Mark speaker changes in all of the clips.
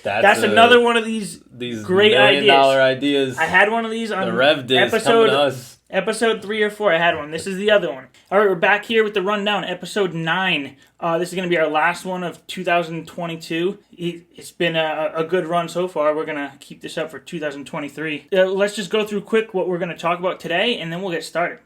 Speaker 1: That's another one of these great
Speaker 2: $1 million ideas.
Speaker 1: I had one of these on
Speaker 2: the Rev Dis coming to us.
Speaker 1: Episode 3 or 4, I had one. This is the other one. All right, we're back here with the rundown, episode 9. This is going to be our last one of 2022. It's been a good run so far. We're going to keep this up for 2023. Let's just go through quick what we're going to talk about today, and then we'll get started.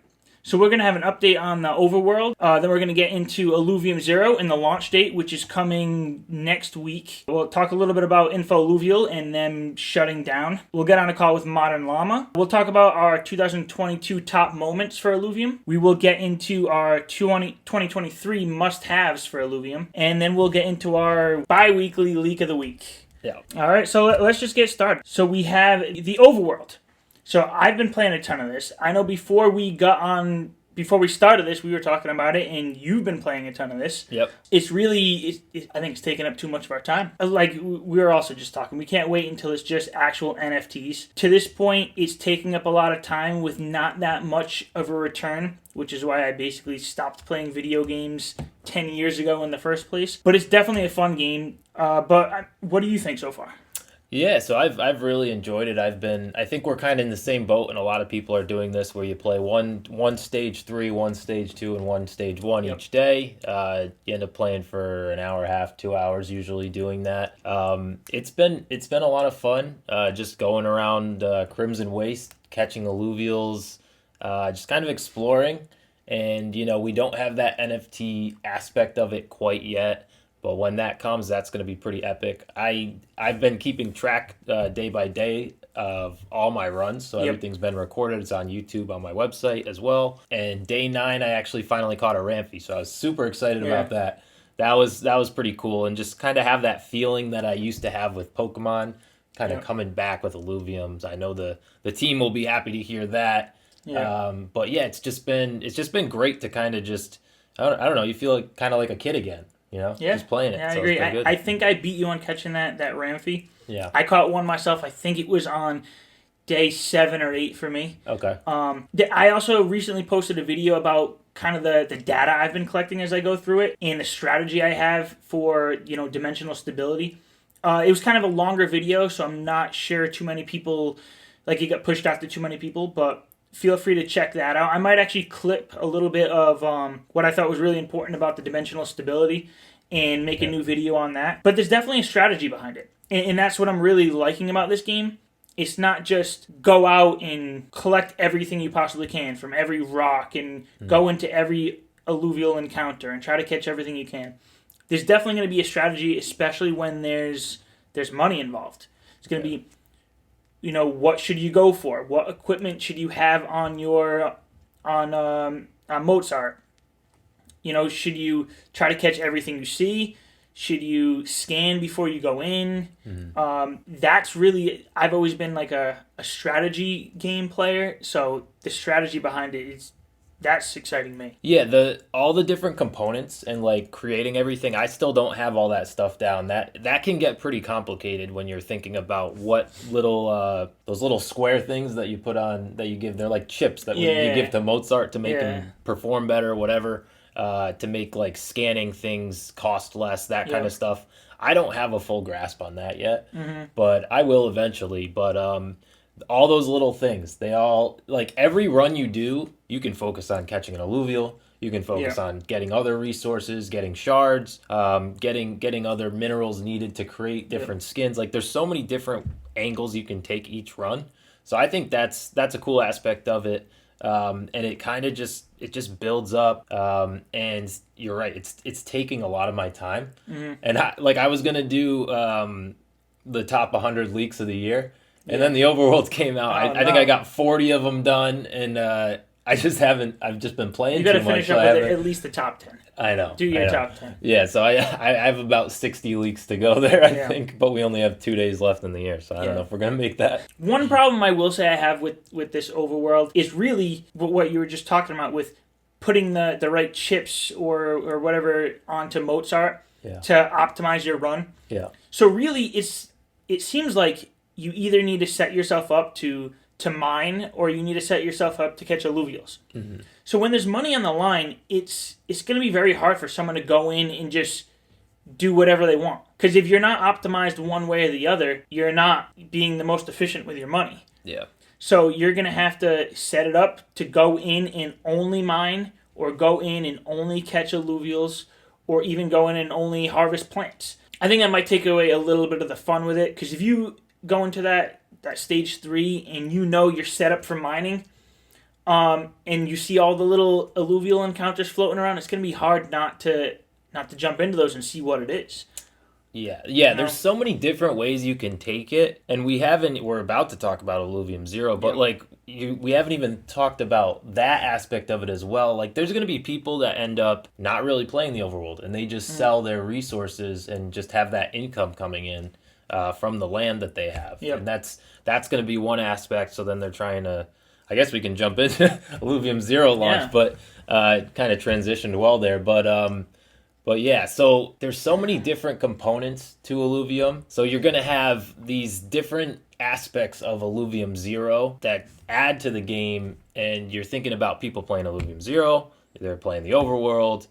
Speaker 1: So we're going to have an update on the overworld. Then we're going to get into Illuvium 0 and the launch date, which is coming next week. We'll talk a little bit about Info Illuvial and them shutting down. We'll get on a call with Modern Llama. We'll talk about our 2022 top moments for Illuvium. We will get into our 2023 must-haves for Illuvium. And then we'll get into our bi-weekly leak of the week.
Speaker 2: Yeah.
Speaker 1: All right, so let's just get started. So we have the overworld. So I've been playing a ton of this. I know before we started this, we were talking about it, and you've been playing a ton of this.
Speaker 2: Yep.
Speaker 1: It's really, I think it's taking up too much of our time. Like, we were also just talking, we can't wait until it's just actual NFTs. To this point, it's taking up a lot of time with not that much of a return, which is why I basically stopped playing video games 10 years ago in the first place. But it's definitely a fun game. But what do you think so far?
Speaker 2: Yeah, so I've really enjoyed it. I think we're kind of in the same boat, and a lot of people are doing this where you play one stage 3, one stage 2, and one stage 1 each day. You end up playing for an hour and a half, 2 hours usually doing that. It's been a lot of fun, just going around Crimson Waste, catching alluvials, just kind of exploring. And we don't have that NFT aspect of it quite yet. But when that comes, that's going to be pretty epic. I've been keeping track day by day of all my runs, so everything's been recorded. It's on YouTube, on my website as well. And day 9, I actually finally caught a Rampy, so I was super excited about that. That was pretty cool, and just kind of have that feeling that I used to have with Pokemon, kind of coming back with Illuviums. I know the team will be happy to hear that. Yeah. But yeah, it's just been great to kind of just I don't know. You feel kind of like a kid again. Just playing it.
Speaker 1: Yeah, I agree. I think I beat you on catching that Rampy.
Speaker 2: Yeah.
Speaker 1: I caught one myself. I think it was on day 7 or 8 for me.
Speaker 2: Okay.
Speaker 1: I also recently posted a video about kind of the data I've been collecting as I go through it and the strategy I have for, dimensional stability. It was kind of a longer video, so I'm not sure too many people, it got pushed out to too many people, but feel free to check that out. I might actually clip a little bit of what I thought was really important about the dimensional stability and make a new video on that. But there's definitely a strategy behind it. And that's what I'm really liking about this game. It's not just go out and collect everything you possibly can from every rock and go into every alluvial encounter and try to catch everything you can. There's definitely going to be a strategy, especially when there's money involved. It's going to be, what should you go for? What equipment should you have on Mozart? Should you try to catch everything you see? Should you scan before you go in? That's really, I've always been like a strategy game player, so the strategy behind it that's exciting me.
Speaker 2: Yeah, all the different components and creating everything, I still don't have all that stuff down. That can get pretty complicated when you're thinking about what those little square things that you put on, that you give, they're like chips that you give to Mozart to make him perform better, whatever, to make scanning things cost less, that kind of stuff. I don't have a full grasp on that yet, but I will eventually. But all those little things, they all, every run you do, you can focus on catching an alluvial, you can focus on getting other resources, getting shards, getting other minerals needed to create different skins. There's so many different angles you can take each run. So I think that's a cool aspect of it. And it kind of just builds up. And you're right, it's taking a lot of my time. And I was going to do the top 100 leaks of the year. And then the overworld came out. I think I got 40 of them done, and I just haven't. I've just been playing.
Speaker 1: You got to finish up with at least the top 10.
Speaker 2: I know.
Speaker 1: Do your top 10.
Speaker 2: Yeah, so I have about 60 leaks to go there, I think, but we only have 2 days left in the year, so I don't know if we're gonna make that.
Speaker 1: One problem I will say I have with this overworld is really what you were just talking about with putting the right chips or whatever onto Mozart to optimize your run.
Speaker 2: Yeah.
Speaker 1: So really, it seems like you either need to set yourself up to mine, or you need to set yourself up to catch alluvials. So when there's money on the line, it's going to be very hard for someone to go in and just do whatever they want. Because if you're not optimized one way or the other, you're not being the most efficient with your money.
Speaker 2: Yeah.
Speaker 1: So you're going to have to set it up to go in and only mine, or go in and only catch alluvials, or even go in and only harvest plants. I think that might take away a little bit of the fun with it, because if you go into that stage 3 and you know you're set up for mining, and you see all the little alluvial encounters floating around, it's going to be hard not to jump into those and see what it is.
Speaker 2: Yeah. There's so many different ways you can take it, and we're about to talk about Illuvium Zero, but we haven't even talked about that aspect of it as well. Like, there's going to be people that end up not really playing the overworld, and they just sell their resources and just have that income coming in from the land that they have. And that's going to be one aspect. So then they're trying to, I guess we can jump into Illuvium Zero launch, but kind of transitioned well there. But yeah, so there's so many different components to Illuvium. So you're going to have these different aspects of Illuvium Zero that add to the game, and you're thinking about people playing Illuvium Zero, they're playing the overworld,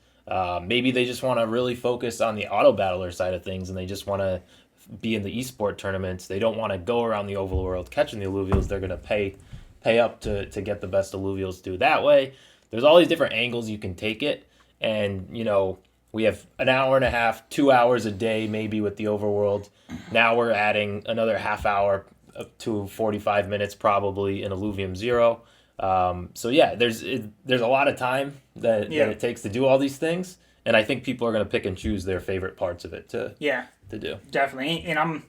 Speaker 2: maybe they just want to really focus on the auto battler side of things, and they just want to be in the esport tournaments. They don't want to go around the overworld catching the alluvials. They're going to pay up to get the best alluvials, do it that way. There's all these different angles you can take it, and we have an hour and a half, 2 hours a day maybe with the overworld. Now we're adding another half hour up to 45 minutes probably in Illuvium Zero. So yeah, there's a lot of time that it takes to do all these things, and I think people are going to pick and choose their favorite parts of it to do.
Speaker 1: Definitely. And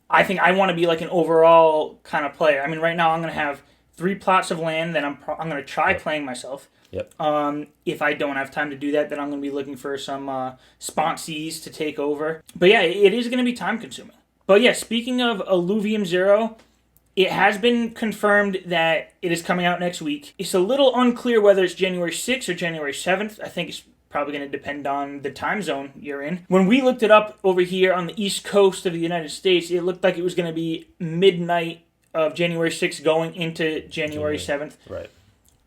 Speaker 1: I think I want to be like an overall kind of player. I mean, right now I'm going to have 3 plots of land that I'm going to try playing myself.
Speaker 2: Yep.
Speaker 1: If I don't have time to do that, then I'm going to be looking for some sponsees to take over. But yeah, it is going to be time consuming. But yeah, speaking of Illuvium Zero, it has been confirmed that it is coming out next week. It's a little unclear whether it's January 6th or January 7th. I think it's probably going to depend on the time zone you're in. When we looked it up over here on the East Coast of the United States, it looked like it was going to be midnight of January 6th going into January 7th.
Speaker 2: Right.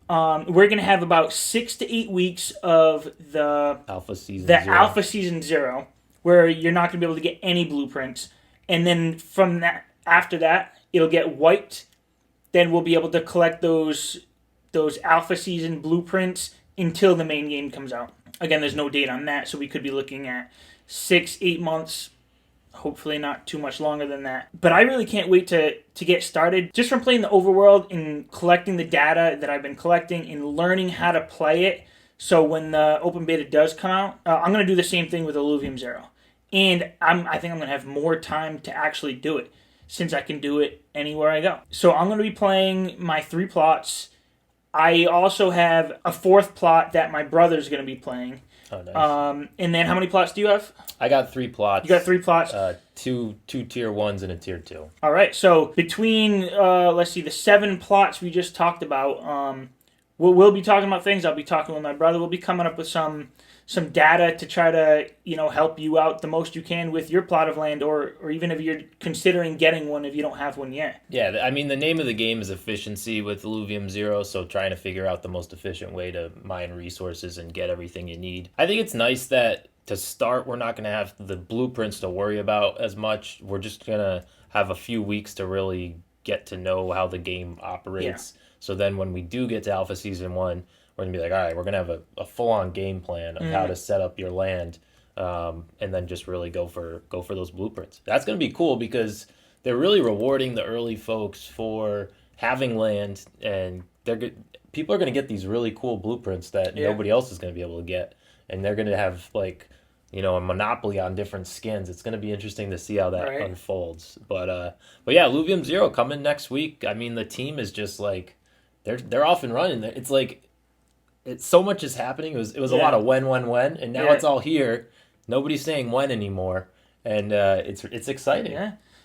Speaker 1: We're going to have about 6 to 8 weeks of the
Speaker 2: Alpha Season
Speaker 1: Zero, where you're not going to be able to get any blueprints. And then from that, after that, it'll get wiped. Then we'll be able to collect those Alpha Season blueprints until the main game comes out. Again, there's no date on that, so we could be looking at 6-8 months. Hopefully not too much longer than that. But I really can't wait to get started. Just from playing the overworld and collecting the data that I've been collecting and learning how to play it. So when the open beta does come out, I'm going to do the same thing with Illuvium Zero. And I think I'm going to have more time to actually do it, since I can do it anywhere I go. So I'm going to be playing my 3 plots. I also have a 4th plot that my brother's going to be playing.
Speaker 2: Oh, nice.
Speaker 1: And then how many plots do you have?
Speaker 2: I got 3 plots.
Speaker 1: You got 3 plots?
Speaker 2: Two tier 1s and a tier 2.
Speaker 1: All right. So between, the 7 plots we just talked about, we'll be talking about things. I'll be talking with my brother. We'll be coming up with some data to try to, help you out the most you can with your plot of land, or even if you're considering getting one if you don't have one yet.
Speaker 2: Yeah, I mean, the name of the game is efficiency with Illuvium Zero, so trying to figure out the most efficient way to mine resources and get everything you need. I think it's nice that to start, we're not going to have the blueprints to worry about as much. We're just going to have a few weeks to really get to know how the game operates. Yeah. So then when we do get to Alpha Season 1, we're going to be like, all right, we're going to have a full-on game plan of how to set up your land, and then just really go for those blueprints. That's going to be cool because they're really rewarding the early folks for having land, and people are going to get these really cool blueprints that nobody else is going to be able to get, and they're going to have a monopoly on different skins. It's going to be interesting to see how that unfolds. But yeah, Illuvium Zero coming next week. I mean, the team is just like they're off and running. It's like so much is happening. It was a lot of when, and now it's all here. Nobody's saying when anymore, and it's exciting.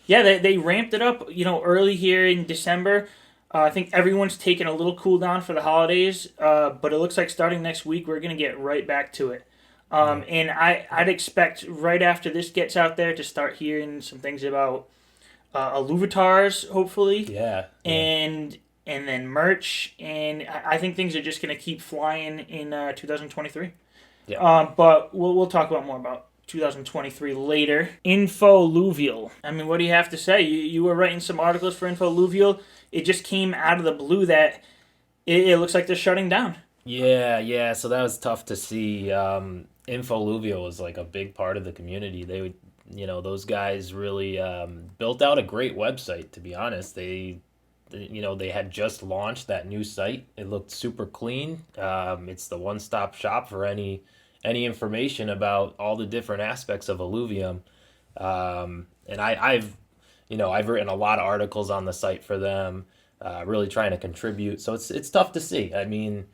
Speaker 1: Yeah. They ramped it up. Early here in December. I think everyone's taking a little cool down for the holidays, but it looks like starting next week we're gonna get right back to it. And I'd expect right after this gets out there to start hearing some things about Illuvatars, hopefully.
Speaker 2: Yeah.
Speaker 1: And then merch, and I think things are just going to keep flying in 2023.
Speaker 2: Yeah.
Speaker 1: But we'll talk more about 2023 later. Illuvium. I mean, what do you have to say? You were writing some articles for Illuvium. It just came out of the blue that it looks like they're shutting down.
Speaker 2: Yeah. So that was tough to see. Illuvium was like a big part of the community. They would, those guys really built out a great website. To be honest, they had just launched that new site. It looked super clean. It's the one-stop shop for any information about all the different aspects of Illuvium. And I've written a lot of articles on the site for them, really trying to contribute. So it's tough to see. I mean,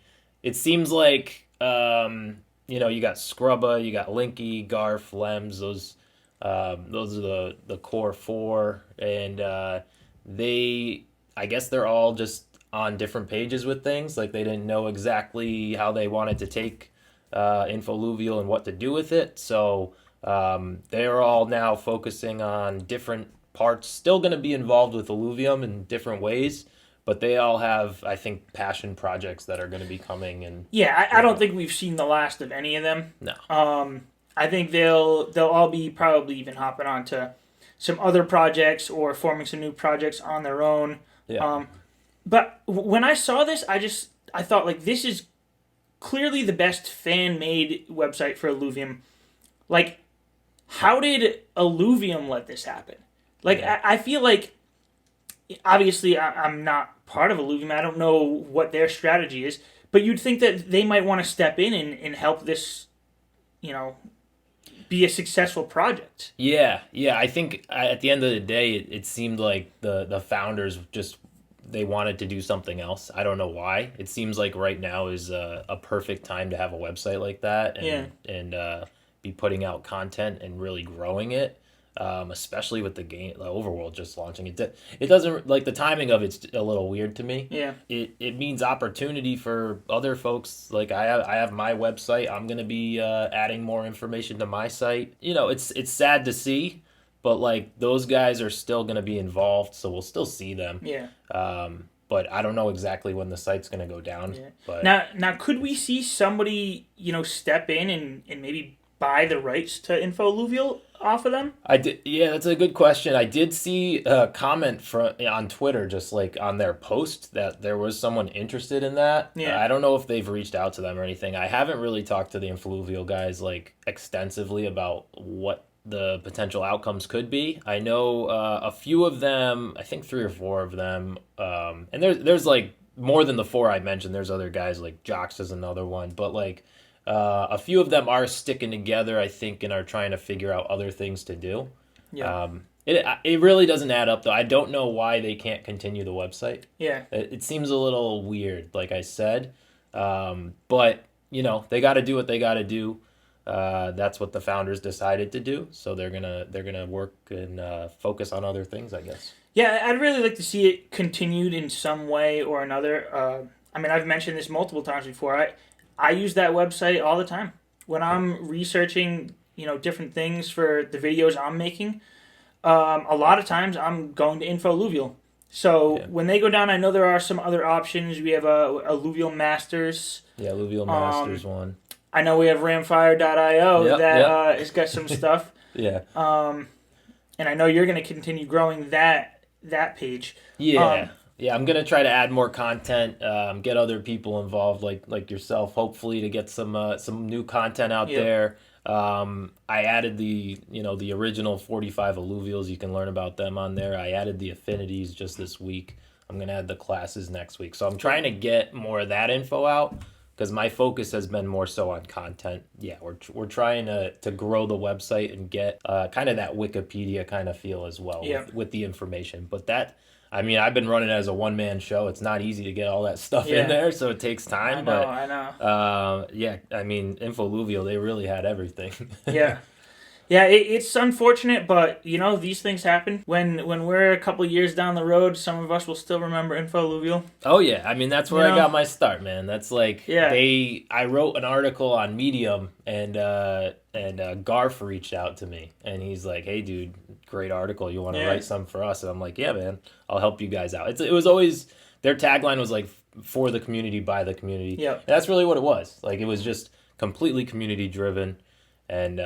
Speaker 2: it seems like you got Scrubba, you got Linky, Garf, Lems. Those are the core four, and I guess they're all just on different pages with things. Like they didn't know exactly how they wanted to take Illuvium and what to do with it. So they're all now focusing on different parts. Still going to be involved with Illuvium in different ways, but they all have, I think, passion projects that are going to be coming. And
Speaker 1: yeah, I don't think we've seen the last of any of them.
Speaker 2: No.
Speaker 1: I think they'll all be probably even hopping on to some other projects or forming some new projects on their own.
Speaker 2: Yeah.
Speaker 1: But when I saw this, I thought, like, this is clearly the best fan-made website for Illuvium. Like, how did Illuvium let this happen? Like,
Speaker 2: Yeah.
Speaker 1: I feel like, obviously, I'm not part of Illuvium. I don't know what their strategy is. But you'd think that they might want to step in and help this, be a successful project.
Speaker 2: Yeah. I think at the end of the day, it seemed like the founders just, they wanted to do something else. I don't know why. It seems like right now is a perfect time to have a website like that and be putting out content and really growing it. Especially with the overworld just launching it. It doesn't, like, the timing of it's a little weird to me.
Speaker 1: Yeah.
Speaker 2: It means opportunity for other folks. Like I have my website. I'm gonna be adding more information to my site. It's sad to see, but like those guys are still gonna be involved, so we'll still see them.
Speaker 1: Yeah.
Speaker 2: But I don't know exactly when the site's gonna go down.
Speaker 1: Yeah.
Speaker 2: But
Speaker 1: now could we see somebody, step in and maybe buy the rights to Illuvium off of them?
Speaker 2: I did. Yeah, that's a good question. I did see a comment on Twitter, just like on their post, that there was someone interested in that.
Speaker 1: Yeah.
Speaker 2: I don't know if they've reached out to them or anything. I haven't really talked to the Illuvium guys like extensively about what the potential outcomes could be. I know a few of them, I think 3 or 4 of them, and there's like more than the 4 I mentioned. There's other guys, like Jocks is another one, but like a few of them are sticking together, I think, and are trying to figure out other things to do.
Speaker 1: Yeah.
Speaker 2: It really doesn't add up, though. I don't know why they can't continue the website.
Speaker 1: Yeah.
Speaker 2: It seems a little weird, like I said. But, they got to do what they got to do. That's what the founders decided to do. So they're gonna work and focus on other things, I guess.
Speaker 1: Yeah, I'd really like to see it continued in some way or another. I mean, I've mentioned this multiple times before. I use that website all the time when I'm researching, different things for the videos I'm making. A lot of times I'm going to Illuvium. So when they go down, I know there are some other options. We have a Illuvium Masters.
Speaker 2: Yeah, Illuvium Masters one.
Speaker 1: I know we have Ramfire.io that has got some stuff.
Speaker 2: Yeah.
Speaker 1: And I know you're going to continue growing that page.
Speaker 2: Yeah. Yeah, I'm gonna try to add more content, get other people involved, like yourself, hopefully, to get some new content out there. I added the original 45 alluvials. You can learn about them on there. I added the affinities just this week. I'm gonna add the classes next week. So I'm trying to get more of that info out because my focus has been more so on content. Yeah, we're trying to grow the website and get kind of that Wikipedia kind of feel as well with the information. But I've been running as a one-man show. It's not easy to get all that stuff in there, so it takes time.
Speaker 1: I know.
Speaker 2: Illuvium, they really had everything.
Speaker 1: Yeah. Yeah, it's unfortunate, but, these things happen. When we're a couple years down the road, some of us will still remember Illuvium.
Speaker 2: Oh, yeah. That's where I got my start, man. That's like, I wrote an article on Medium, and Garf reached out to me, and he's like, hey, dude, great article. You want to write something for us? And I'm like, yeah, man, I'll help you guys out. It was always, their tagline was like, for the community, by the community.
Speaker 1: Yeah.
Speaker 2: And that's really what it was. Like, it was just completely community-driven. and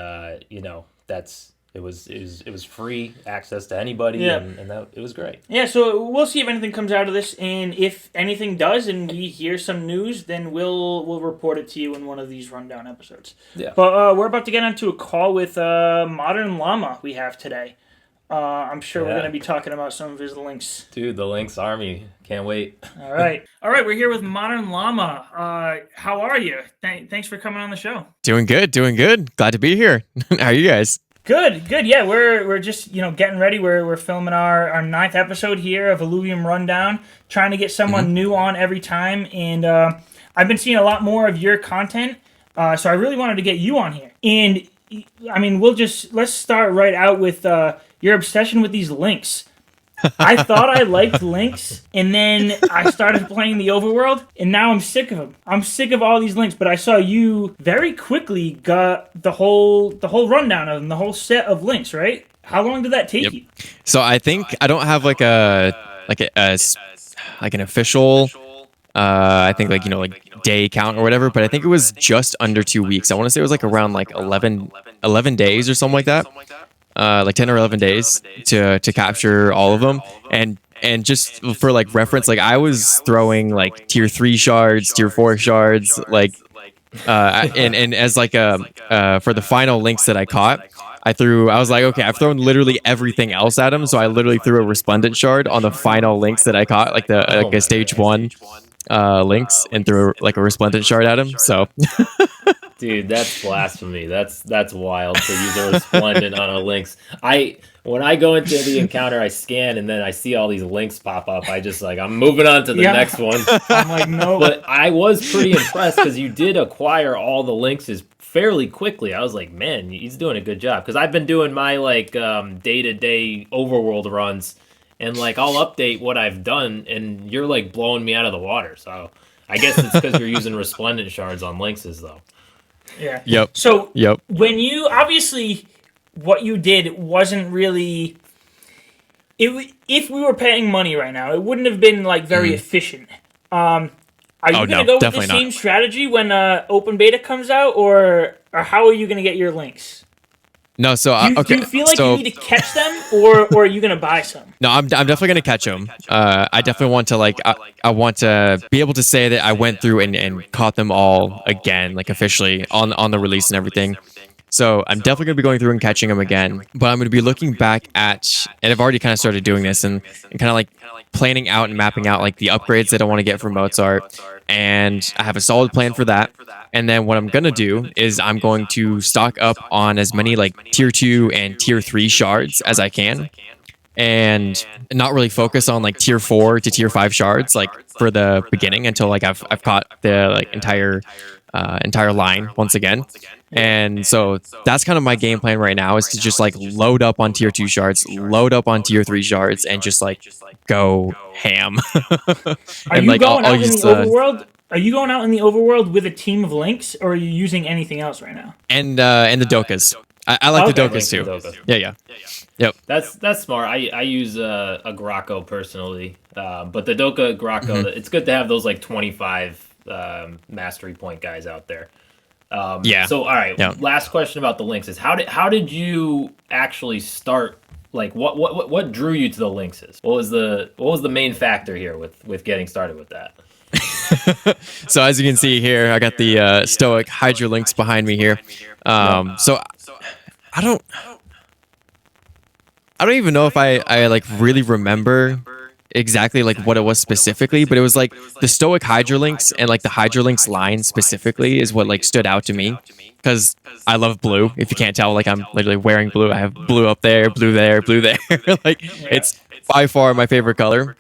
Speaker 2: you know, it was free access to anybody, and that it was great.
Speaker 1: Yeah, so we'll see if anything comes out of this, and if anything does, and we hear some news, then we'll report it to you in one of these rundown episodes.
Speaker 2: Yeah.
Speaker 1: But we're about to get onto a call with Modern Llama we have today. I'm sure we're going to be talking about some of his Lynx.
Speaker 2: Dude, the Lynx army. Can't wait.
Speaker 1: All right, we're here with Modern Llama. How are you? Thanks for coming on the show.
Speaker 3: Doing good. Glad to be here. How are you guys?
Speaker 1: Good. Yeah, we're just getting ready. We're filming our 9th episode here of Illuvium Rundown, trying to get someone new on every time, and I've been seeing a lot more of your content, so I really wanted to get you on here. And I mean, let's start right out with your obsession with these Lynx. I thought I liked Lynx, and then I started playing the overworld, and now I'm sick of them. I'm sick of all these Lynx, but I saw you very quickly got the whole rundown of them, the whole set of Lynx, right? How long did that take you?
Speaker 3: So I think I don't have like an official I think like day count or whatever, but I think it was just under 2 weeks. I want to say it was like around like 11 days or something like that. Like 10 or 11 days to capture all of them. And just for like reference, like I was throwing like tier 3 shards, tier 4 shards, like and as like for the final Lynx that I caught, I was like, okay, I've thrown literally everything else at him, so I literally threw a resplendent shard on the final Lynx that I caught, like a stage 1 Lynx, and threw like a resplendent shard at him. So
Speaker 2: dude, that's blasphemy. That's wild to use a resplendent on a Lynx. When I go into the encounter, I scan, and then I see all these Lynx pop up. I'm moving on to the next one.
Speaker 1: I'm like, no.
Speaker 2: But I was pretty impressed because you did acquire all the Lynxes fairly quickly. I was like, man, he's doing a good job. Because I've been doing my like day-to-day overworld runs, and like I'll update what I've done, and you're like blowing me out of the water. So I guess it's because you're using resplendent shards on Lynxes, though.
Speaker 1: Yeah.
Speaker 3: Yep.
Speaker 1: So
Speaker 3: yep.
Speaker 1: When you obviously what you did wasn't really. If we were paying money right now, it wouldn't have been like very efficient. Are you going to go with the same strategy when open beta comes out, or how are you going to get your Lynx?
Speaker 3: No, so
Speaker 1: do you feel like you need to catch them, or are you going to buy some?
Speaker 3: No, I'm definitely going to catch them. I definitely want to I want to be able to say that I went through and caught them all again, like officially on the release and everything. So I'm definitely going to be going through and catching them again, but I'm going to be looking back at, and I've already kind of started doing this and kind of like planning out and mapping out like the upgrades that I want to get from Mozart, and I have a solid plan for that. And then what I'm going to do is I'm going to stock up on as many like tier 2 and tier 3 shards as I can, and not really focus on like tier 4 to tier 5 shards like for the beginning until like I've caught the like entire line once again. And so that's kind of my game plan right now, is to just like load up on tier 2 shards, load up on tier 3 shards, and just like go ham.
Speaker 1: Are you going out in the overworld? Are you going out in the overworld with a team of Lynx, or are you using anything else right now?
Speaker 3: And the Dokas. I like the Dokas too. Yeah. Yep.
Speaker 2: That's smart. I use a Graco personally, but the Doka Graco, it's good to have those like 25 mastery point guys out there.
Speaker 3: Yeah.
Speaker 2: So all right, last question about the Lynxes. How did you actually start? Like what drew you to the Lynxes? What was the main factor here with getting started with that?
Speaker 3: So as you can see here, I got the Stoic Hydra Lynx behind me here. So I don't even know if I like really remember exactly like what it was specifically, but it was like the Stoic Hydra Lynx and like the Hydra Lynx line specifically is what like stood out to me, because I love blue. If you can't tell, like I'm literally wearing blue. I have blue up there, blue there, blue there. Like it's by far my favorite color.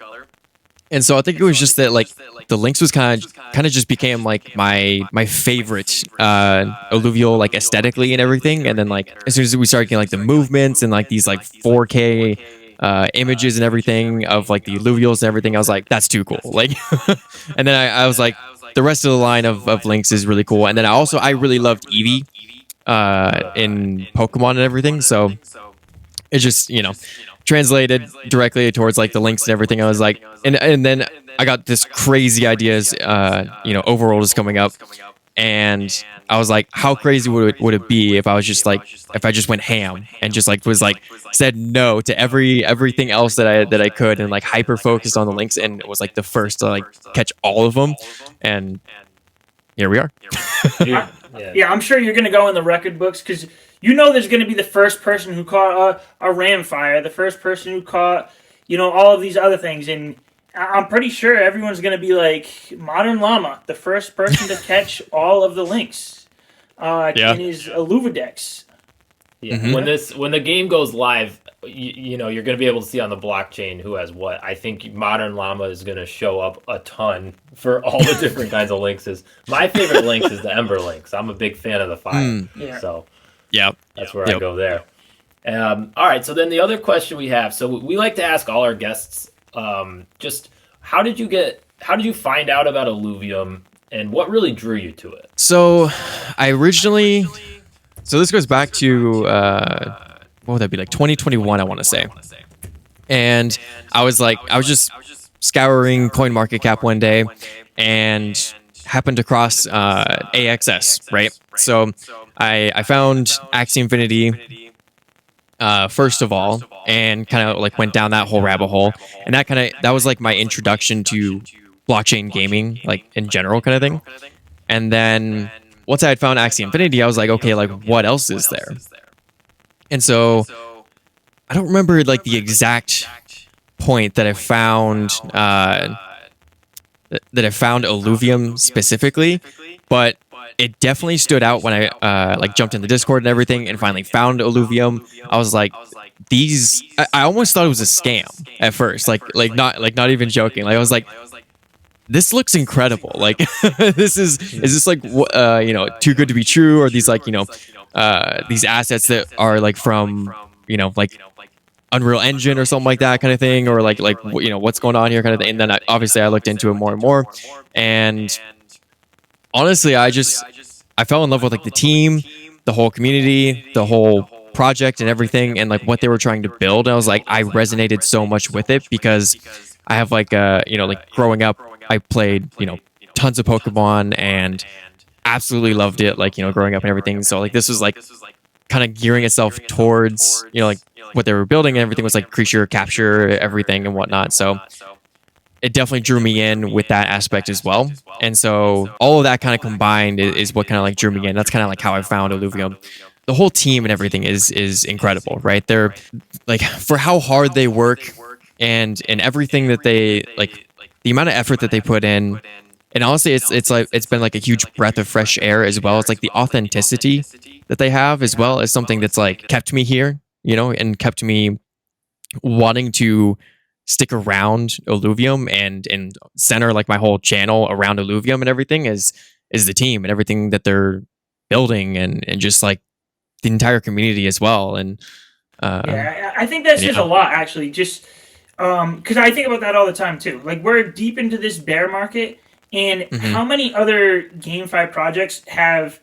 Speaker 3: And so I think it was just that like the Lynx was kind of just became like my favorite alluvial, like aesthetically and everything. And then like as soon as we started getting like the movements and like these like 4K images and everything of like the alluvials and everything, I was like, that's too cool. Like, and then I was like, the rest of the line of Lynx is really cool. And then I really loved Eevee in Pokemon and everything. So it just, translated directly towards like the Lynx and everything. I was like, and then I got this crazy ideas, Overworld is coming up. and I was like, how crazy would it be if I was just like, if I just went ham and just like was like said no to everything else that I could, and like hyper focused on the links, and was like the first to like catch all of them, and here we are.
Speaker 1: Yeah, I'm sure you're going to go in the record books, because there's going to be the first person who caught a ram fire, the first person who caught, all of these other things. And I'm pretty sure everyone's going to be like, Modern Llama, the first person to catch all of the links in his Illuvidex.
Speaker 2: Yeah, when the game goes live, you're going to be able to see on the blockchain who has what. I think Modern Llama is going to show up a ton for all the different kinds of links. My favorite links is the Ember links. I'm a big fan of the fire, so that's where I go there. All right, so then the other question we have. So we like to ask all our guests, just how did you find out about Illuvium, and what really drew you to it?
Speaker 3: So I originally. So this goes back to, what would that be, like 2021, I want to say. And I was just scouring CoinMarketCap one day and happened across AXS, right? So I found Axie Infinity first of all, and kind of like went down that whole rabbit hole. And that was like my introduction to blockchain gaming, like in general kind of thing. And then once I had found Axie Infinity, I was like, okay, like what else is there? And so I don't remember like the exact point that I found Illuvium specifically, but it definitely stood out when I like jumped into Discord and everything and finally found Illuvium. I was like, I almost thought it was a scam at first, like not even joking. Like I was like, this looks incredible. Like, is this like, too good to be true? Or these like, these assets that are like from, like Unreal Engine or something like that kind of thing? Or like, what's going on here kind of thing. And then obviously I looked into it more and more. And honestly, I fell in love with like the team, the whole community, the whole project and everything, and like what they were trying to build. And I was like, I resonated so much with it because I have like, like growing up, I played, tons of Pokemon and absolutely loved it, like, growing up and everything. So like this was like kind of gearing itself towards, like what they were building, and everything was like creature capture, everything and whatnot. So it definitely drew me in with that aspect as well. And so all of that kind of combined is what kind of like drew me in. That's kind of like how I found Illuvium. The whole team and everything is incredible, right? They're like, for how hard they work and everything that they like, the amount of effort that they put in. And honestly, it's been like a huge breath of fresh air as well. It's like the authenticity that they have as well is something that's like kept me here, and kept me wanting to stick around Illuvium and center like my whole channel around Illuvium and everything is the team and everything that they're building, and just like the entire community as well. And
Speaker 1: I think that says a lot, actually, just because I think about that all the time too. Like, we're deep into this bear market, and how many other GameFi projects have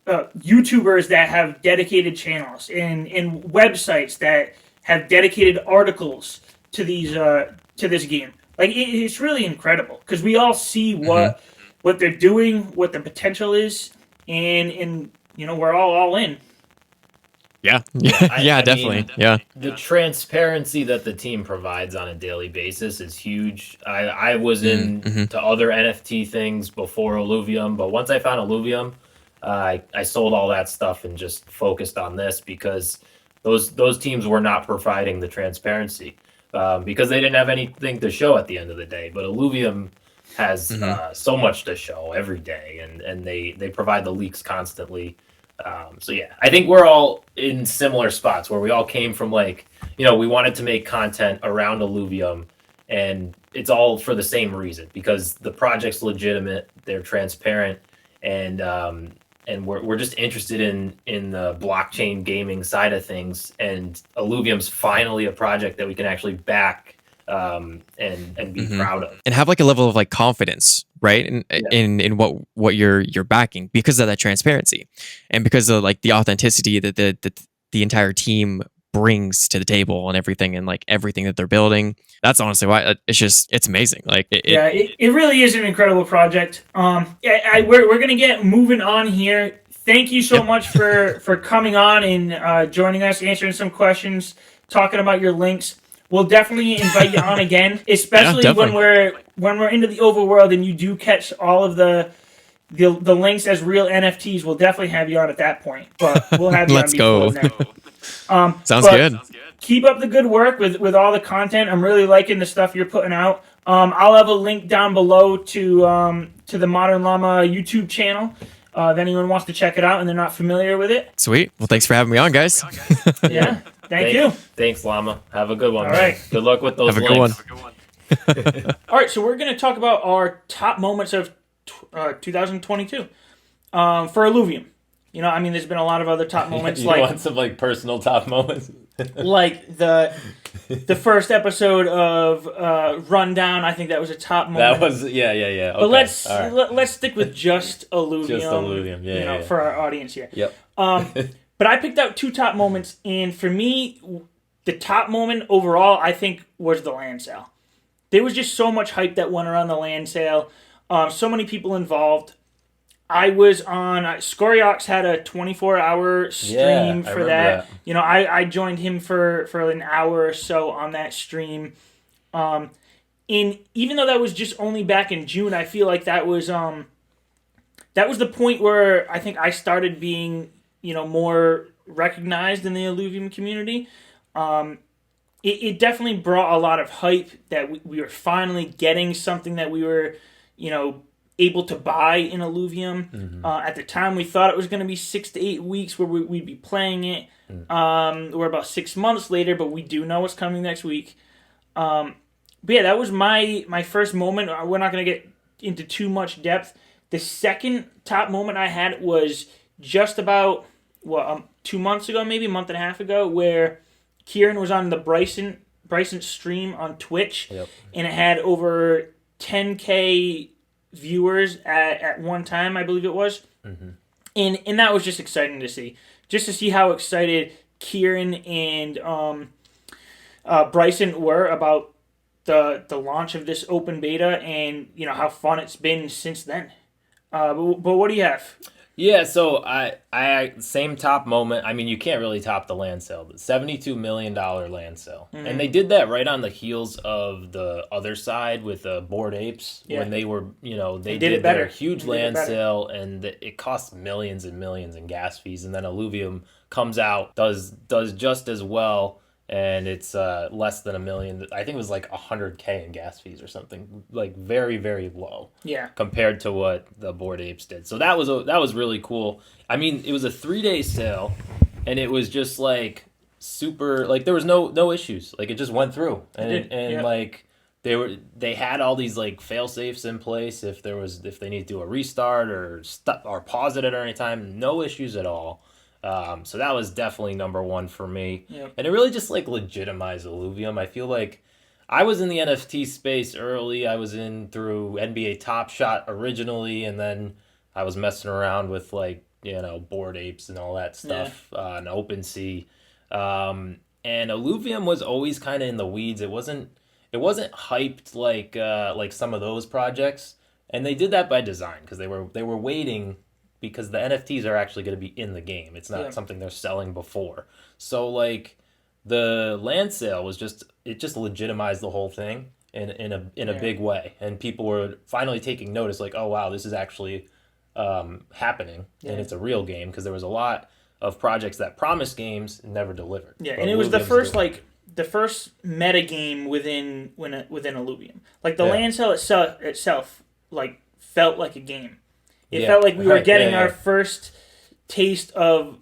Speaker 1: YouTubers that have dedicated channels and websites that have dedicated articles to these to this game? Like, it's really incredible because we all see what they're doing, what the potential is, and we're all in.
Speaker 3: Yeah, definitely.
Speaker 2: Mean, the transparency that the team provides on a daily basis is huge. I was into other NFT things before Illuvium, but once I found Illuvium, I sold all that stuff and just focused on this because those teams were not providing the transparency because they didn't have anything to show at the end of the day. But Illuvium has so much to show every day, and they provide the leaks constantly. So yeah, I think we're all in similar spots where we all came from like, we wanted to make content around Illuvium, and it's all for the same reason because the project's legitimate, they're transparent, and we're just interested in the blockchain gaming side of things, and Illuvium's finally a project that we can actually back and be proud of,
Speaker 3: and have like a level of like confidence, right? In what you're backing because of that transparency, and because of like the authenticity that the entire team brings to the table and everything, and like everything that they're building. That's honestly why it's amazing. Like
Speaker 1: it really is an incredible project. We're gonna get moving on here. Thank you so much for coming on and joining us, answering some questions, talking about your links. We'll definitely invite you on again, especially when we're into the overworld and you do catch all of the links as real NFTs. We'll definitely have you on at that point. But we'll have you
Speaker 3: Let's
Speaker 1: on before
Speaker 3: go.
Speaker 1: then.
Speaker 3: Sounds good.
Speaker 1: Keep up the good work with all the content. I'm really liking the stuff you're putting out. I'll have a link down below to the Modern Llama YouTube channel. If anyone wants to check it out and they're not familiar with it.
Speaker 3: Sweet. Well, thanks for having me on, guys.
Speaker 1: Yeah. Thank you.
Speaker 2: Thanks, Llama. Have a good one.
Speaker 1: All
Speaker 2: man.
Speaker 1: right.
Speaker 2: Good luck with those
Speaker 3: Have a good
Speaker 2: links.
Speaker 3: one.
Speaker 1: All right, so we're going to talk about our top moments of 2022 for Illuvium. You know, I mean, there's been a lot of other top moments.
Speaker 2: You want some like personal top moments?
Speaker 1: Like the first episode of Rundown. I think that was a top moment.
Speaker 2: That was yeah. Okay.
Speaker 1: But let's
Speaker 2: All right.
Speaker 1: let's stick with just Illuvium.
Speaker 2: Just Illuvium, yeah.
Speaker 1: For our audience here.
Speaker 2: Yep.
Speaker 1: But I picked out two top moments, and for me, the top moment overall, I think, was the land sale. There was just so much hype that went around the land sale. So many people involved. I was on Scoriox had a 24-hour stream for that. You know, I joined him for an hour or so on that stream. And even though that was just only back in June, I feel like that was the point where I think I started being, more recognized in the Illuvium community. It definitely brought a lot of hype that we were finally getting something that we were, able to buy in Illuvium.
Speaker 2: Mm-hmm.
Speaker 1: At the time, we thought it was going to be 6 to 8 weeks where we'd be playing it. We're about 6 months later, but we do know what's coming next week. But yeah, that was my first moment. We're not going to get into too much depth. The second top moment I had was just about 2 months ago, maybe a month and a half ago, where Kieran was on the Bryson stream on Twitch, and it had over 10K viewers at one time, I believe it was. Mm-hmm. And that was just exciting to see. Just to see how excited Kieran and Bryson were about the launch of this open beta, and how fun it's been since then. But what do you have?
Speaker 2: Yeah, so I same top moment. I mean, you can't really top the land sale. The $72 million land sale. Mm-hmm. And they did that right on the heels of the other side with the Bored Apes when they were, they did their huge land sale, and it cost millions and millions in gas fees. And then Illuvium comes out, does just as well, and it's less than $1 million. I think it was like $100K in gas fees or something, like very, very low. Yeah. Compared to what the Bored Apes did. So that was really cool. I mean, it was a 3-day sale, and it was just like super, like there was no issues. Like it just went through, and like they had all these like fail safes in place if they need to do a restart or pause it at any time. No issues at all. So that was definitely number one for me. Yep. And it really just like legitimized Illuvium. I feel like I was in the NFT space early. I was in through NBA Top Shot originally, and then I was messing around with like, Bored Apes and all that stuff on OpenSea. And Illuvium was always kind of in the weeds. It wasn't hyped like some of those projects. And they did that by design because they were waiting, because the NFTs are actually going to be in the game. It's not something they're selling before. So like the land sale was just legitimized the whole thing in a big way, and people were finally taking notice. Like, oh wow, this is actually happening, and it's a real game, because there was a lot of projects that promised games and never delivered. Yeah,
Speaker 1: and it was the first meta game within Illuvium. Like the land sale itself like felt like a game. It felt like we were getting our first taste of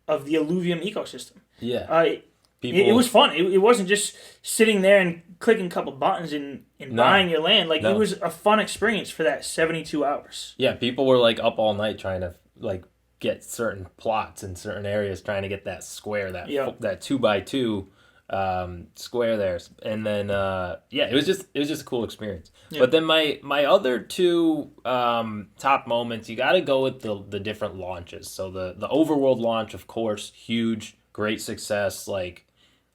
Speaker 1: the Illuvium ecosystem. Yeah. It was fun. It wasn't just sitting there and clicking a couple buttons and buying your land. Like it was a fun experience for that 72 hours.
Speaker 2: Yeah, people were like up all night trying to like get certain plots in certain areas, trying to get that square, that 2x2 square there, and then it was just a cool experience. But then my other two top moments, you got to go with the different launches. So the overworld launch, of course, huge, great success. Like,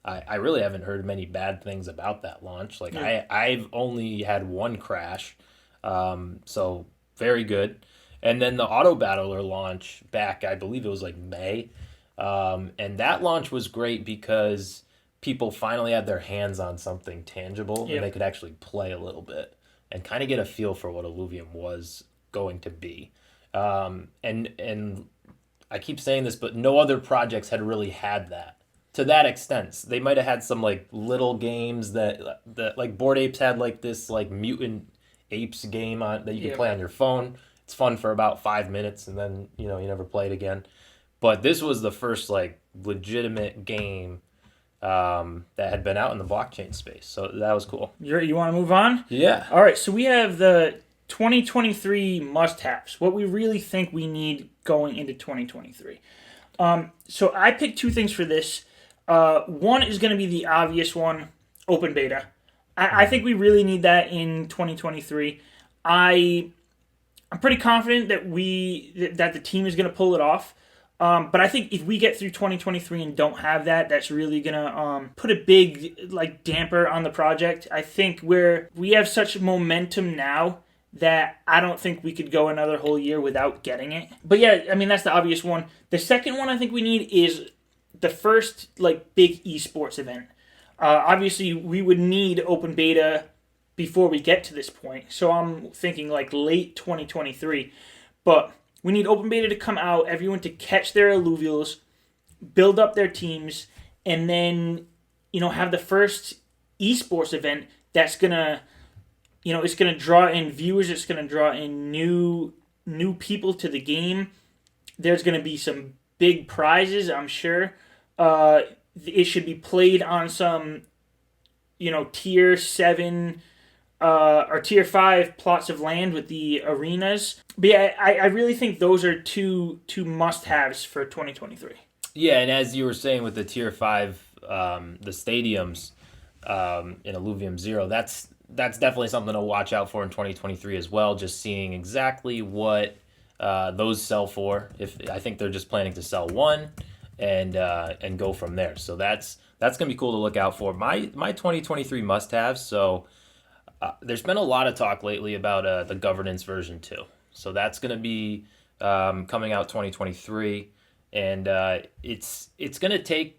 Speaker 2: I really haven't heard many bad things about that launch. Like, I've only had one crash, so very good. And then the Auto Battler launch back, I believe it was like May, and that launch was great because people finally had their hands on something tangible and they could actually play a little bit and kind of get a feel for what Illuvium was going to be. And I keep saying this, but no other projects had really had that to that extent. They might have had some like little games that like Bored Apes had like this like mutant apes game on that you can play on your phone. It's fun for about 5 minutes and then you never play it again. But this was the first like legitimate game that had been out in the blockchain space, so that was cool.
Speaker 1: You want to move on?
Speaker 2: Yeah.
Speaker 1: All right. So we have the 2023 must-haves. What we really think we need going into 2023. So I picked two things for this. One is going to be the obvious one, open beta. I think we really need that in 2023. I'm pretty confident that the team is going to pull it off. But I think if we get through 2023 and don't have that, that's really gonna put a big like damper on the project. I think we have such momentum now that I don't think we could go another whole year without getting it. But yeah, I mean that's the obvious one. The second one I think we need is the first like big esports event. Obviously, we would need open beta before we get to this point. So I'm thinking like late 2023, but we need open beta to come out, everyone to catch their alluvials, build up their teams, and then, have the first esports event that's gonna, it's gonna draw in viewers, it's gonna draw in new people to the game. There's gonna be some big prizes, I'm sure. It should be played on some, tier 7 or tier 5 plots of land with the arenas. But yeah, I really think those are two must-haves for 2023.
Speaker 2: Yeah, and as you were saying with the tier 5, the stadiums in Illuvium 0, that's definitely something to watch out for in 2023 as well, just seeing exactly what those sell for. I think they're just planning to sell one and go from there. So that's going to be cool to look out for. My 2023 must-haves, so there's been a lot of talk lately about the governance version 2. So that's going to be coming out 2023, and it's going to take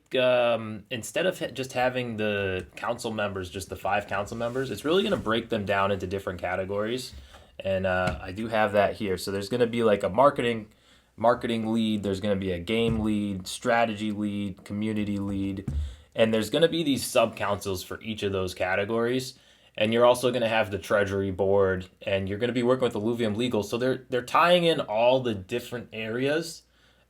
Speaker 2: instead of just having the council members, just the 5 council members, it's really going to break them down into different categories, and I do have that here. So there's going to be like a marketing lead, there's going to be a game lead, strategy lead, community lead, and there's going to be these sub councils for each of those categories. And you're also going to have the treasury board, and you're going to be working with Illuvium Legal. So they're tying in all the different areas,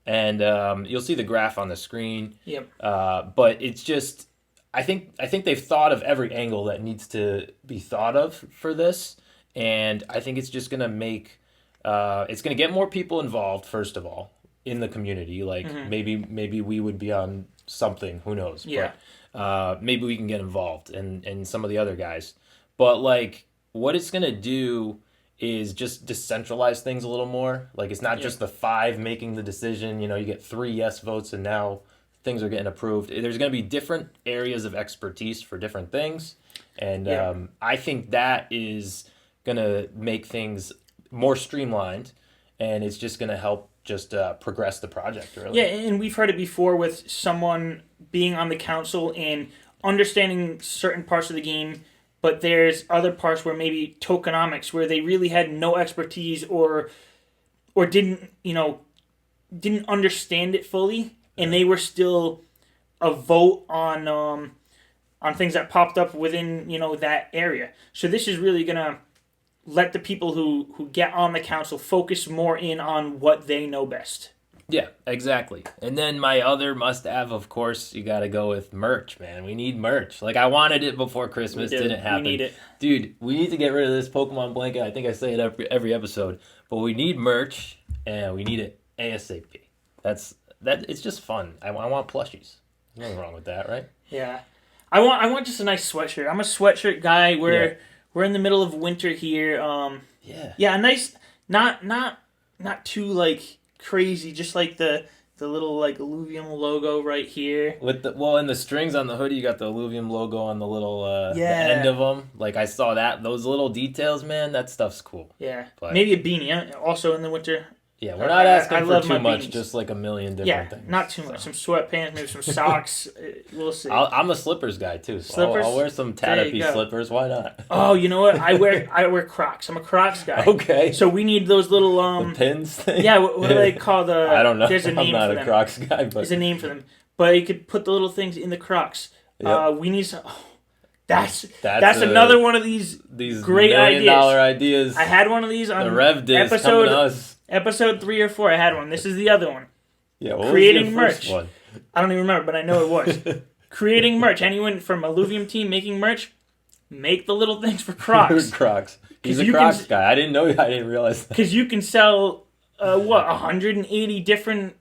Speaker 2: and you'll see the graph on the screen.
Speaker 1: Yep.
Speaker 2: But it's just, I think they've thought of every angle that needs to be thought of for this, and I think it's just going to make, it's going to get more people involved. First of all, in the community, like maybe we would be on something. Who knows?
Speaker 1: Yeah.
Speaker 2: But maybe we can get involved, and some of the other guys. But, like, what it's going to do is just decentralize things a little more. Like, it's not just the 5 making the decision. You get 3 yes votes, and now things are getting approved. There's going to be different areas of expertise for different things. And I think that is going to make things more streamlined, and it's just going to help just progress the project, really.
Speaker 1: Yeah, and we've heard it before with someone being on the council and understanding certain parts of the game, but there's other parts where maybe tokenomics, where they really had no expertise or didn't understand it fully, and they were still a vote on things that popped up within that area. So this is really gonna let the people who get on the council focus more in on what they know best.
Speaker 2: Yeah, exactly. And then my other must-have, of course, you got to go with merch, man. We need merch. Like, I wanted it before Christmas. Didn't happen.
Speaker 1: We need it.
Speaker 2: Dude, we need to get rid of this Pokemon blanket. I think I say it every episode. But we need merch, and we need it ASAP. It's just fun. I want plushies. There's nothing wrong with that, right?
Speaker 1: Yeah. I want just a nice sweatshirt. I'm a sweatshirt guy. We're in the middle of winter here. Yeah, a nice, not too like crazy, just like the the little like Illuvium logo right here.
Speaker 2: With the and the strings on the hoodie, you got the Illuvium logo on the little the
Speaker 1: Yeah.
Speaker 2: end of them. Like I saw that, those little details, man. That stuff's cool.
Speaker 1: Yeah,
Speaker 2: But-
Speaker 1: maybe a beanie. Also in the winter.
Speaker 2: Yeah, we're not asking
Speaker 1: I
Speaker 2: for
Speaker 1: love
Speaker 2: too
Speaker 1: my
Speaker 2: much,
Speaker 1: beanies.
Speaker 2: just like a million different
Speaker 1: Yeah,
Speaker 2: things.
Speaker 1: not too much. Some sweatpants, maybe some socks. We'll see.
Speaker 2: I'm a slippers guy too. So
Speaker 1: Slippers?
Speaker 2: I'll wear some
Speaker 1: There you
Speaker 2: Tatapy
Speaker 1: go.
Speaker 2: slippers. Why not?
Speaker 1: Oh, you know what? I wear Crocs. I'm a Crocs guy.
Speaker 2: Okay.
Speaker 1: So we need those little
Speaker 2: The pins thing.
Speaker 1: Yeah, what do they call the?
Speaker 2: I don't know.
Speaker 1: There's a name
Speaker 2: I'm not
Speaker 1: for
Speaker 2: a
Speaker 1: them.
Speaker 2: Crocs guy, but
Speaker 1: There's a name for them. But you could put the little things in the Crocs.
Speaker 2: Yep.
Speaker 1: We need some. Oh, that's
Speaker 2: That's
Speaker 1: another one of these
Speaker 2: these
Speaker 1: great
Speaker 2: $1 million ideas.
Speaker 1: I had one of these on
Speaker 2: the Rev Dis coming to us.
Speaker 1: episode 3 or 4. I had one. This is the other one.
Speaker 2: Yeah, what
Speaker 1: Creating
Speaker 2: was your first
Speaker 1: merch.
Speaker 2: one?
Speaker 1: I don't even remember, but I know it was. Creating merch. Anyone from Illuvium team making merch, make the little things for Crocs.
Speaker 2: Crocs. He's
Speaker 1: 'Cause
Speaker 2: a
Speaker 1: you can
Speaker 2: Crocs
Speaker 1: s-
Speaker 2: guy. I didn't realize that.
Speaker 1: Because you can sell, 180 different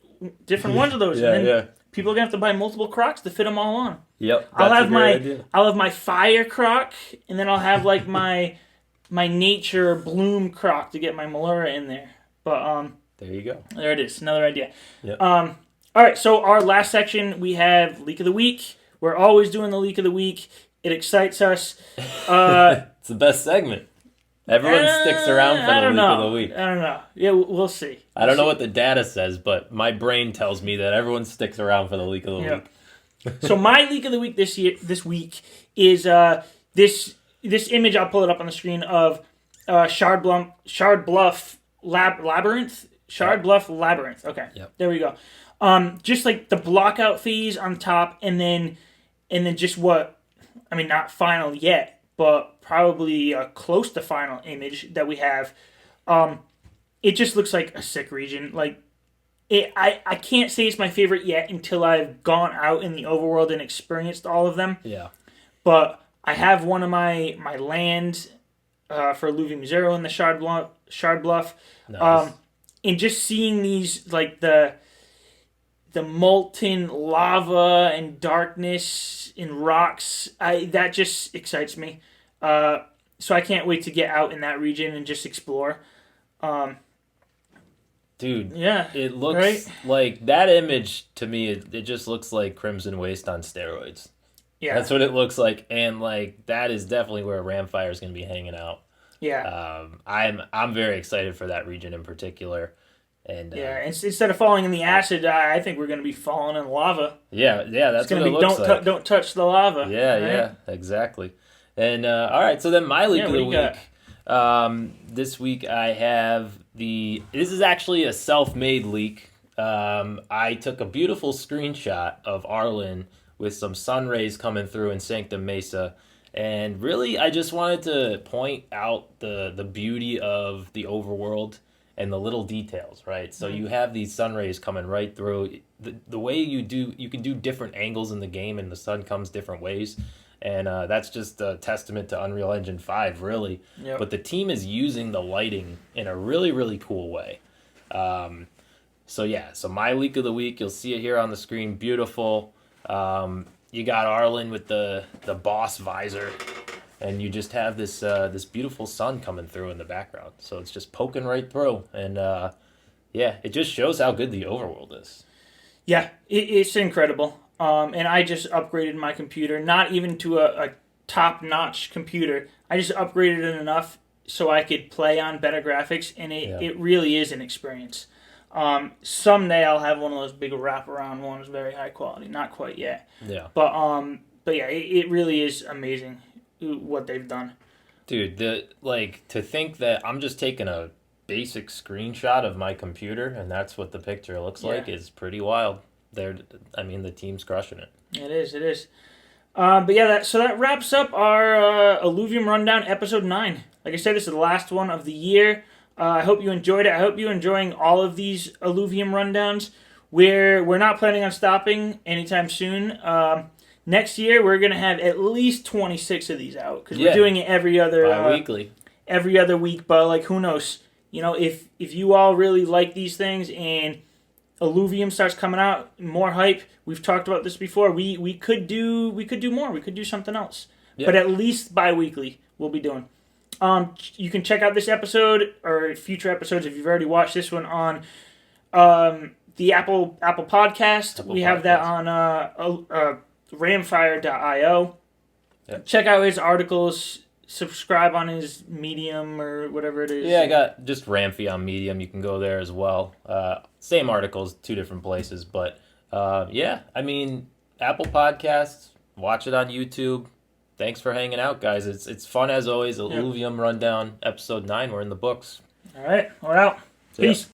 Speaker 1: ones of those.
Speaker 2: Yeah,
Speaker 1: and then
Speaker 2: yeah.
Speaker 1: people are going to have to buy multiple Crocs to fit them all on.
Speaker 2: Yep.
Speaker 1: I'll
Speaker 2: that's
Speaker 1: have
Speaker 2: a great idea.
Speaker 1: I'll have my fire Croc, and then I'll have like my nature bloom Croc to get my Melura in there. But
Speaker 2: There you go.
Speaker 1: there it is, another idea.
Speaker 2: Yep.
Speaker 1: All right, so our last section we have leak of the week. We're always doing the leak of the week. It excites us.
Speaker 2: It's the best segment. Everyone sticks around for
Speaker 1: I
Speaker 2: the
Speaker 1: don't
Speaker 2: leak
Speaker 1: know.
Speaker 2: of the week.
Speaker 1: I don't know. Yeah, we'll see.
Speaker 2: I don't know what the data says, but my brain tells me that everyone sticks around for the leak of the
Speaker 1: Yeah.
Speaker 2: week.
Speaker 1: So my leak of the week this week is this image. I'll pull it up on the screen of Shard Bluff Labyrinth. Shard Bluff Labyrinth. Okay,
Speaker 2: Yep.
Speaker 1: There we go. Just like the blockout phase on top, and then just not final yet, but probably close to final image that we have. It just looks like a sick region. Like I can't say it's my favorite yet until I've gone out in the overworld and experienced all of them.
Speaker 2: Yeah.
Speaker 1: But I have one of my land for Illuvium Zero in the Shard Bluff.
Speaker 2: Nice.
Speaker 1: And just seeing these, like the molten lava and darkness and rocks, that just excites me. So I can't wait to get out in that region and just explore.
Speaker 2: Dude,
Speaker 1: Yeah,
Speaker 2: it looks
Speaker 1: right?
Speaker 2: like that image to me. It just looks like Crimson Waste on steroids.
Speaker 1: Yeah,
Speaker 2: That's what it looks like, and like that is definitely where Ramfire is going to be hanging out.
Speaker 1: yeah.
Speaker 2: I'm very excited for that region in particular, and
Speaker 1: Yeah, instead of falling in the acid, I think we're going to be falling in lava.
Speaker 2: yeah, that's
Speaker 1: It's going
Speaker 2: what
Speaker 1: to
Speaker 2: it
Speaker 1: be
Speaker 2: looks like.
Speaker 1: don't touch the lava.
Speaker 2: Yeah,
Speaker 1: right?
Speaker 2: yeah, exactly. And all right, so then my leak of
Speaker 1: what
Speaker 2: the
Speaker 1: do you
Speaker 2: week. This week I have this is actually a self-made leak. I took a beautiful screenshot of Arlen with some sun rays coming through in Sanctum Mesa. And really, I just wanted to point out the beauty of the overworld and the little details, right? So you have these sun rays coming right through. The way you can do different angles in the game, and the sun comes different ways. And that's just a testament to Unreal Engine 5, really.
Speaker 1: Yep.
Speaker 2: But the team is using the lighting in a really, really cool way. So my leak of the week, you'll see it here on the screen. Beautiful. You got Arlen with the boss visor, and you just have this this beautiful sun coming through in the background. So it's just poking right through, and it just shows how good the overworld is.
Speaker 1: Yeah, it's incredible. And I just upgraded my computer, not even to a top-notch computer. I just upgraded it enough so I could play on better graphics, and it really is an experience. Someday I'll have one of those big wraparound ones, very high quality. Not quite yet.
Speaker 2: Yeah.
Speaker 1: But yeah, it really is amazing what they've done.
Speaker 2: Dude, to think that I'm just taking a basic screenshot of my computer and that's what the picture looks like is pretty wild. The team's crushing it.
Speaker 1: It is. But yeah, that wraps up our Illuvium Rundown episode 9. Like I said, this is the last one of the year. I hope you enjoyed it. I hope you're enjoying all of these Illuvium Rundowns. We're not planning on stopping anytime soon. Next year, we're going to have at least 26 of these out because we're doing it every other
Speaker 2: bi-weekly.
Speaker 1: Every other week. But like, who knows? You know, if you all really like these things and Illuvium starts coming out, more hype. We've talked about this before. We could do more. We could do something else.
Speaker 2: Yeah.
Speaker 1: But at least bi-weekly we'll be doing. You can check out this episode or future episodes if you've already watched this one on the Apple Podcast.
Speaker 2: Apple
Speaker 1: We have that
Speaker 2: Podcast.
Speaker 1: on ramfire.io.
Speaker 2: Yep.
Speaker 1: Check out his articles. Subscribe on his Medium or whatever it is.
Speaker 2: Yeah, I got just Ramfy on Medium. You can go there as well. Same articles, 2 different places. But yeah, I mean, Apple Podcasts, watch it on YouTube. Thanks for hanging out, guys. It's fun as always. Illuvium Rundown, episode 9. We're in the books.
Speaker 1: All right, we're out.
Speaker 2: See ya.
Speaker 1: Peace.